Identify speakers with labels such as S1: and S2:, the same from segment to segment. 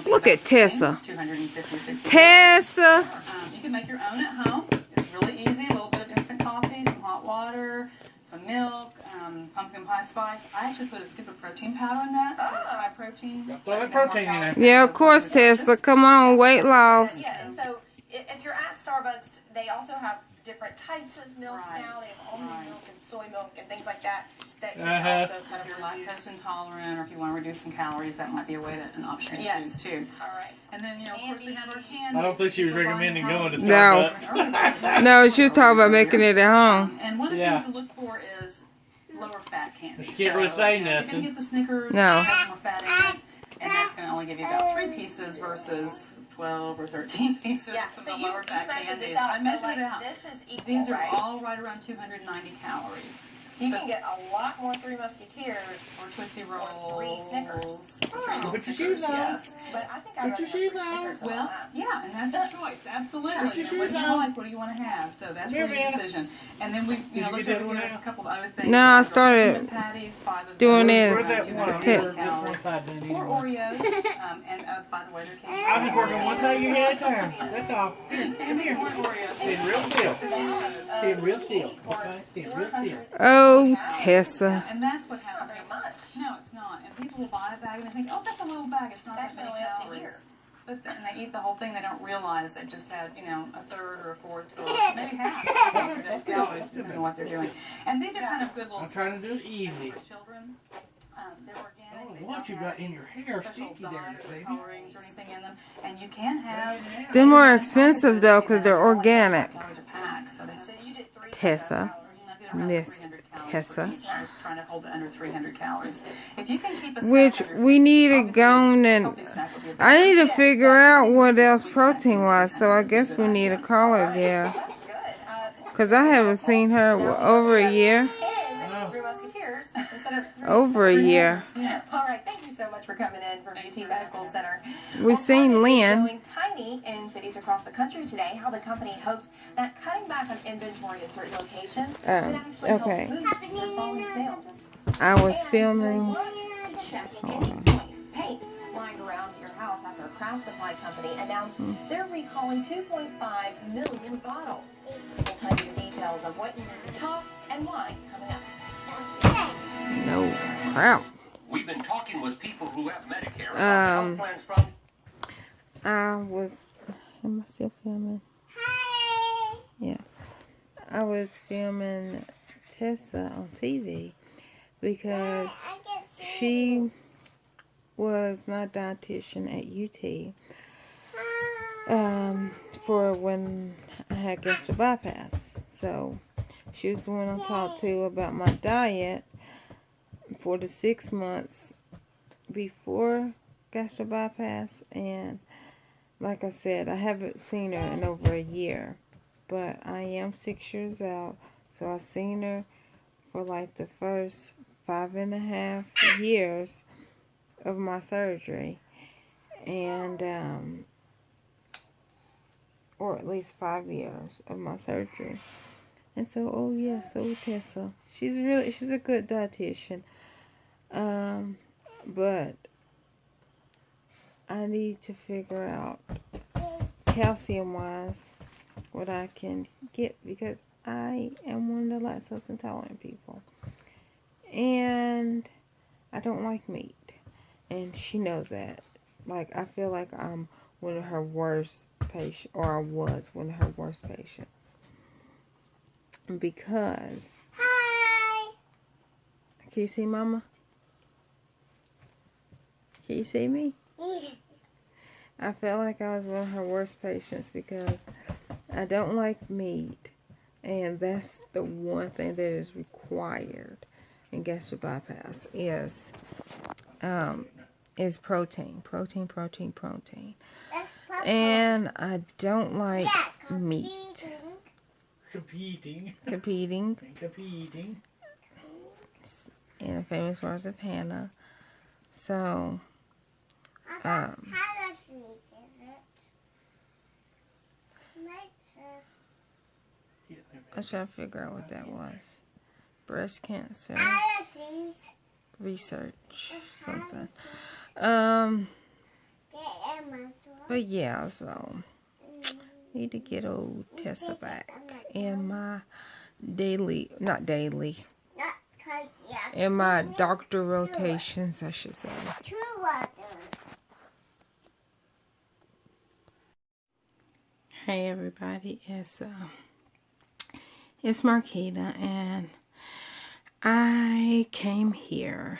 S1: Look at Tessa. Tessa.
S2: You can make your own at home. It's really easy. A little bit of instant coffee, some hot water, some milk, pumpkin pie spice. I actually put a scoop of protein powder in that. So high protein.
S3: Throw the protein in there.
S1: Yeah, of course, Tessa. Come on, weight loss.
S4: Yeah, and so if you're at Starbucks, they also have different types of milk now. They have almond milk and soy milk and things like that. That can also kind of
S2: if you're lactose intolerant, or if you want to reduce some calories, that might be an option to choose too.
S4: All right.
S2: And then, of course, we have our candy.
S3: I don't think she was recommending going to Starbucks.
S1: No. No, she was talking about making it at home.
S2: And one of the things to look for is lower fat candy.
S3: She can't really say nothing.
S2: You're going to get the Snickers,
S1: No.
S2: have more fat in it, and that's going to only give you about 3 pieces versus 12 or 13 pieces of some of the lower fat candies. I measured it out.
S4: This is equal,
S2: These are all right around 290 calories.
S4: So you can get a lot more Three Musketeers
S2: or Tootsie Rolls,
S4: or 3 Snickers.
S3: Put your shoes on.
S4: Yes. But I think I'd rather have 3 Snickers on
S2: Well,
S4: that.
S2: yeah, and that's your choice. Absolutely.
S3: Put your shoes
S2: What do you
S3: on.
S2: like? What do you want to have? So that's your decision. And then we looked over here a couple of other things.
S1: No, I started
S2: patties, 5 of
S1: doing
S2: those,
S1: this.
S2: 200 calories. 4 Oreos. And by the way, they're candy.
S3: I was just working one side of your head at a time. That's all.
S2: And here. 4 Oreos.
S3: Stand real still. Stand real still. Okay? Stand real still.
S1: Oh, Tessa.
S2: And that's what happens. No, it's not. And people will buy a bag and they think, oh, that's a little bag. It's not that many calories. But then they eat the whole thing. They don't realize they just had, a third or a fourth or maybe half of those calories, depending on what they're doing. And these are kind of good little.
S3: I'm trying to do it easy.
S2: For children. They're organic.
S3: What you got in your hair, sticky there, baby?
S2: Colorings or anything in them, and you can have.
S1: They're more expensive though, because they're organic. Tessa. Miss Tessa.
S2: Trying to hold it under 300 calories. If you can keep a
S1: Which we need to go and I need to figure out what else protein wise, so I guess we need to call her there. Because I haven't seen her over a year. Over a year.
S4: All right, thank you so much for coming in from UT Medical Center.
S1: We've seen Lynn.
S4: Going tiny in cities across the country today. How the company hopes that cutting back on inventory at certain locations could actually help boost their falling sales.
S1: I was filming.
S4: Paint lying around your house after a craft supply company announced they're recalling 2.5 million bottles. We'll tell you the details of what you need to toss and why coming up.
S1: No crap.
S5: We've been talking with people who have Medicare.
S1: Am
S5: Health plans from
S1: I still filming? Hi. Yeah. I was filming Tessa on TV because she was my dietitian at UT for when I had gastric bypass. So she was the one I talked to about my diet for the 6 months before gastric bypass, and like I said, I haven't seen her in over a year, but I am 6 years out, so I've seen her for like the first 5.5 years of my surgery, and or at least 5 years of my surgery. And so, oh yeah, so Tessa, she's a good dietitian. But I need to figure out calcium wise what I can get, because I am one of the lactose intolerant people. And I don't like meat. And she knows that. Like, I feel like I'm one of her worst patients, or I was one of her worst patients. Because... Hi! Can you see Mama? Can you see me? I felt like I was one of her worst patients because I don't like meat. And that's the one thing that is required in gastric bypass is is protein. Protein. And I don't like meat.
S3: Competing.
S1: In Famous Words of Hannah. So, I'm trying to figure out what that was. Breast cancer research, something. But yeah, so need to get old Tessa back in my in my doctor rotations, I should say. Hey everybody, it's Marquita, and I came here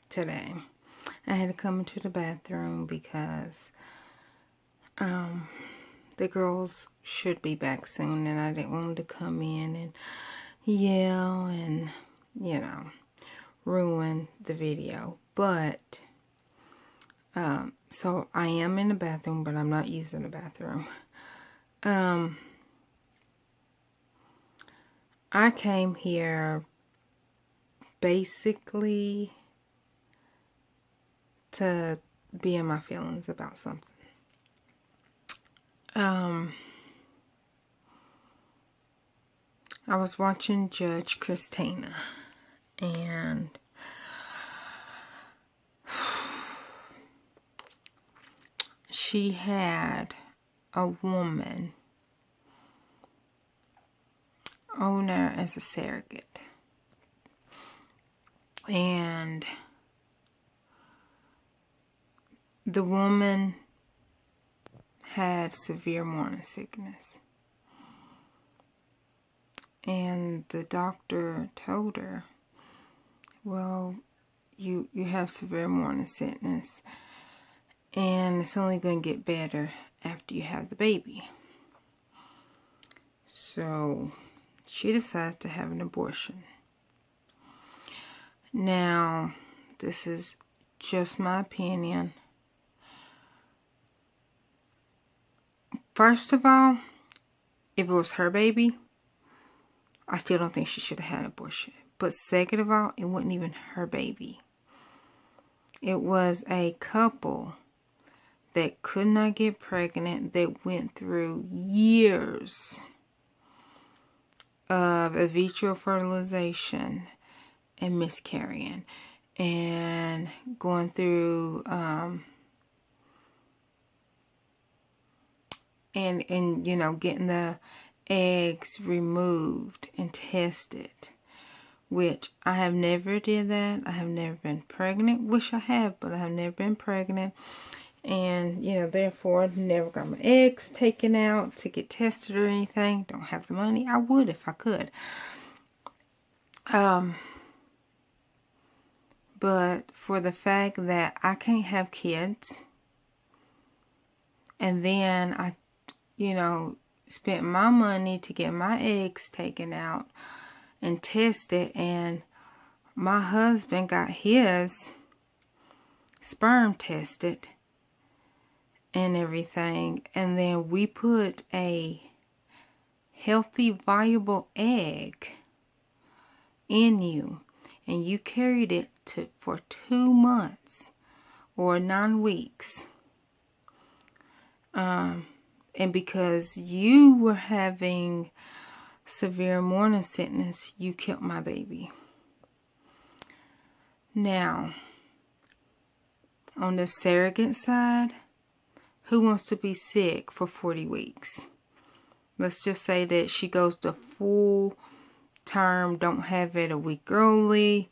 S1: today. I had to come into the bathroom because the girls should be back soon, and I didn't want them to come in and yell and, you know, ruin the video. But so I am in the bathroom, but I'm not using the bathroom. I came here basically to be in my feelings about something. I was watching Judge Christina, and she had a woman owner as a surrogate, and the woman had severe morning sickness, and the doctor told her, well, you have severe morning sickness, and it's only going to get better after you have the baby. So she decided to have an abortion. Now, this is just my opinion. First of all, if it was her baby, I still don't think she should have had an abortion. But second of all, it wasn't even her baby. It was a couple that could not get pregnant, that went through years of in vitro fertilization and miscarrying, and going through and you know, getting the eggs removed and tested, which I have never did that. I have never been pregnant. Wish I have, but I have never been pregnant. And, you know, therefore, never got my eggs taken out to get tested or anything. Don't have the money. I would if I could. But for the fact that I can't have kids, and then I, you know, spent my money to get my eggs taken out and tested, and my husband got his sperm tested and everything, and then we put a healthy, viable egg in you, and you carried it for 2 months or 9 weeks, and because you were having severe morning sickness, you killed my baby. Now, on the surrogate side, who wants to be sick for 40 weeks? Let's just say that she goes to full term, don't have it a week early.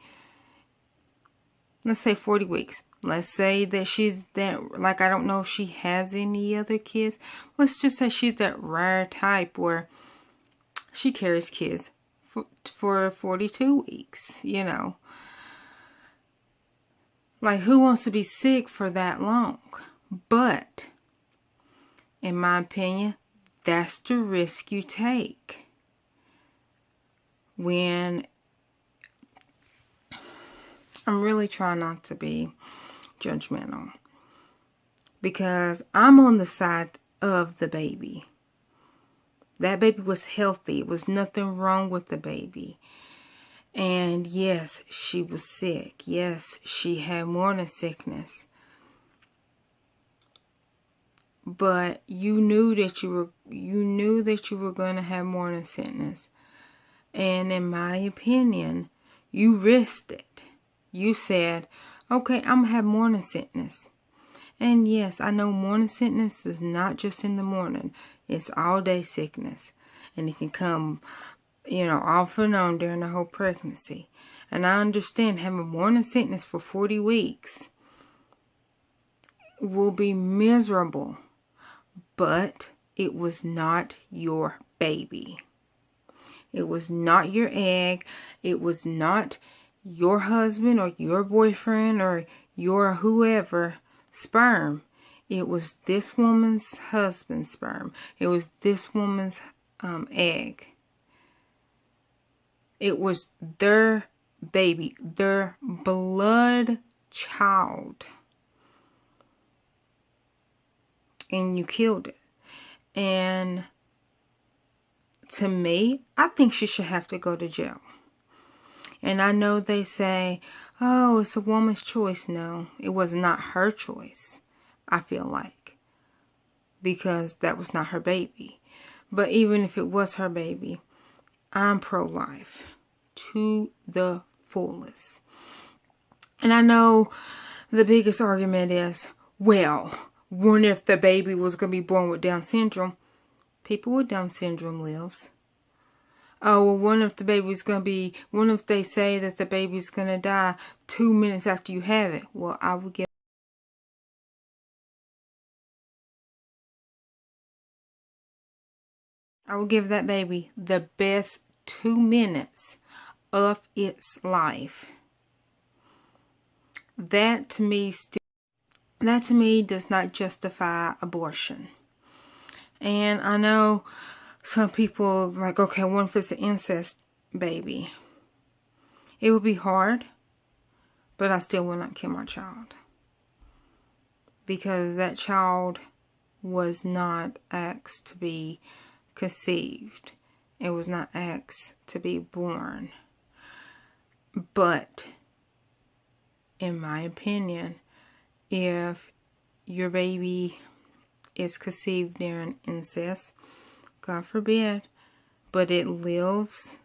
S1: Let's say 40 weeks. Let's say that she's that, like, I don't know if she has any other kids. Let's just say she's that rare type where she carries kids for 42 weeks, you know. Like, who wants to be sick for that long? But in my opinion, that's the risk you take when I'm really trying not to be judgmental, because I'm on the side of the baby. That baby was healthy. It was nothing wrong with the baby. And yes, she was sick. Yes, she had morning sickness. But you knew that you were going to have morning sickness. And in my opinion, you risked it. You said, okay, I'm going to have morning sickness. And yes, I know morning sickness is not just in the morning. It's all day sickness. And it can come, off and on during the whole pregnancy. And I understand having morning sickness for 40 weeks will be miserable. But it was not your baby. It was not your egg. It was not your husband or your boyfriend or your whoever sperm. It was this woman's husband's sperm. It was this woman's egg. It was their baby, their blood child. And you killed it. And to me, I think she should have to go to jail. And I know they say, oh, it's a woman's choice. No, it was not her choice, I feel like. Because that was not her baby. But even if it was her baby, I'm pro-life to the fullest. And I know the biggest argument is, well, what if the baby was going to be born with Down syndrome? People with Down syndrome lives. Oh, well, what if they say that the baby's going to die 2 minutes after you have it? Well, I would give that baby the best 2 minutes of its life. That to me does not justify abortion. And I know some people like, okay, what if it's an incest baby? It would be hard, but I still will not kill my child. Because that child was not asked to be conceived. It was not asked to be born. But, in my opinion, if your baby is conceived during incest, God forbid, but it lives,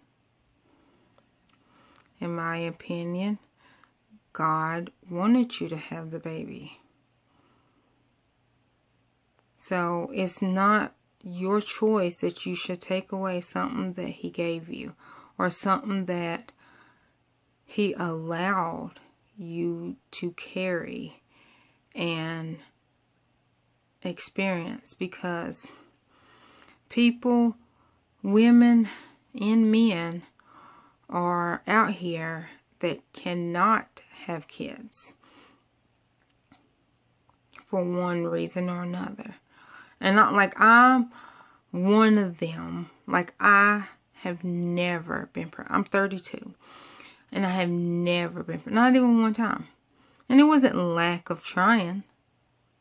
S1: in my opinion, God wanted you to have the baby. So it's not your choice that you should take away something that He gave you, or something that He allowed you to carry and experience. Because people, women and men, are out here that cannot have kids for one reason or another. And not like I'm one of them. Like I have never been pregnant. I'm 32. And I have never been pregnant. Not even one time. And it wasn't lack of trying.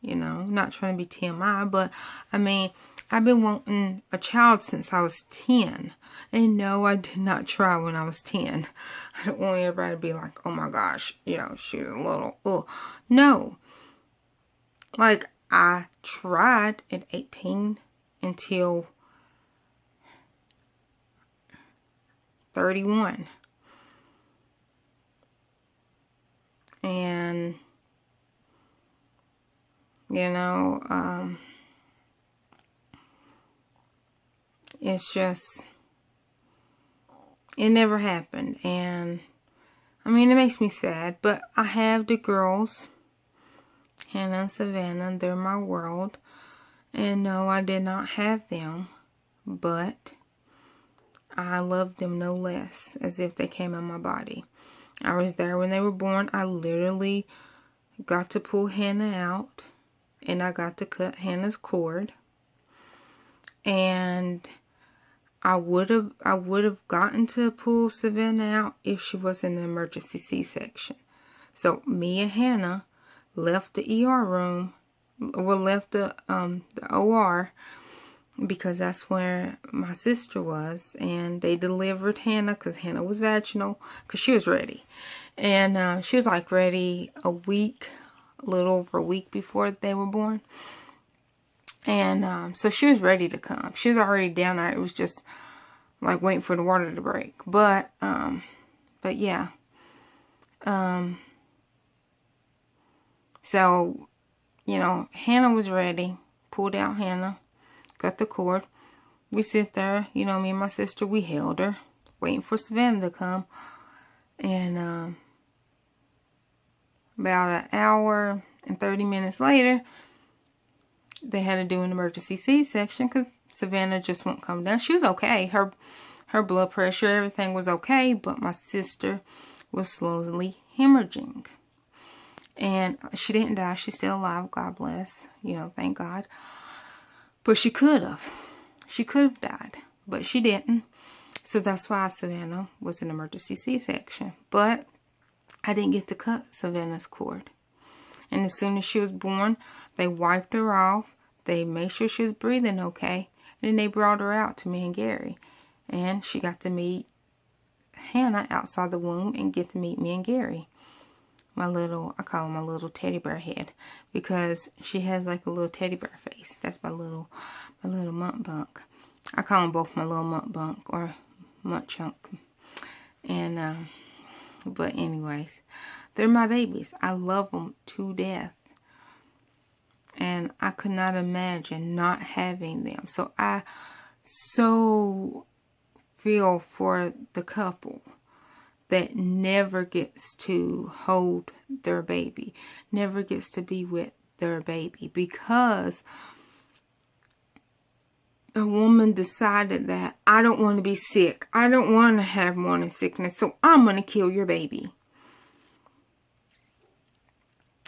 S1: Not trying to be TMI. But, I mean, I've been wanting a child since I was 10. And no, I did not try when I was 10. I don't want everybody to be like, oh my gosh, she was a little, oh. No. Like, I tried at 18 until 31. And, it's just, it never happened. And, I mean, it makes me sad. But I have the girls, Hannah and Savannah, they're my world. And no, I did not have them. But I loved them no less, as if they came in my body. I was there when they were born. I literally got to pull Hannah out. And I got to cut Hannah's cord. And I would have gotten to pull Savannah out if she was in an emergency C-section. So me and Hannah left the ER room, well, left the OR, because that's where my sister was, and they delivered Hannah because Hannah was vaginal, because she was ready. And she was like ready a little over a week before they were born. And so she was ready to come. She was already down there. It was just like waiting for the water to break. But yeah. So, you know, Hannah was ready. Pulled out Hannah. Got the cord. We sit there, you know, me and my sister, we held her, waiting for Savannah to come. And about an hour and 30 minutes later, they had to do an emergency C-section because Savannah just won't come down. She was okay. Her blood pressure, everything was okay, but my sister was slowly hemorrhaging. And she didn't die. She's still alive. God bless. You know, thank God. But she could have. She could have died. But she didn't. So that's why Savannah was an emergency C-section. But I didn't get to cut Savannah's cord. And as soon as she was born, they wiped her off. They made sure she was breathing okay. And then they brought her out to me and Gary. And she got to meet Hannah outside the womb and get to meet me and Gary. I call him my little teddy bear head, because she has like a little teddy bear face. That's my little mutt bunk. I call them both my little mutt bunk or mutt chunk. And but anyways, they're my babies. I love them to death, and I could not imagine not having them. So I so feel for the couple that never gets to hold their baby, never gets to be with their baby, because a woman decided that I don't want to be sick. I don't want to have morning sickness, so I'm going to kill your baby.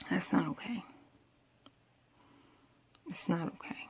S1: That's not okay. It's not okay.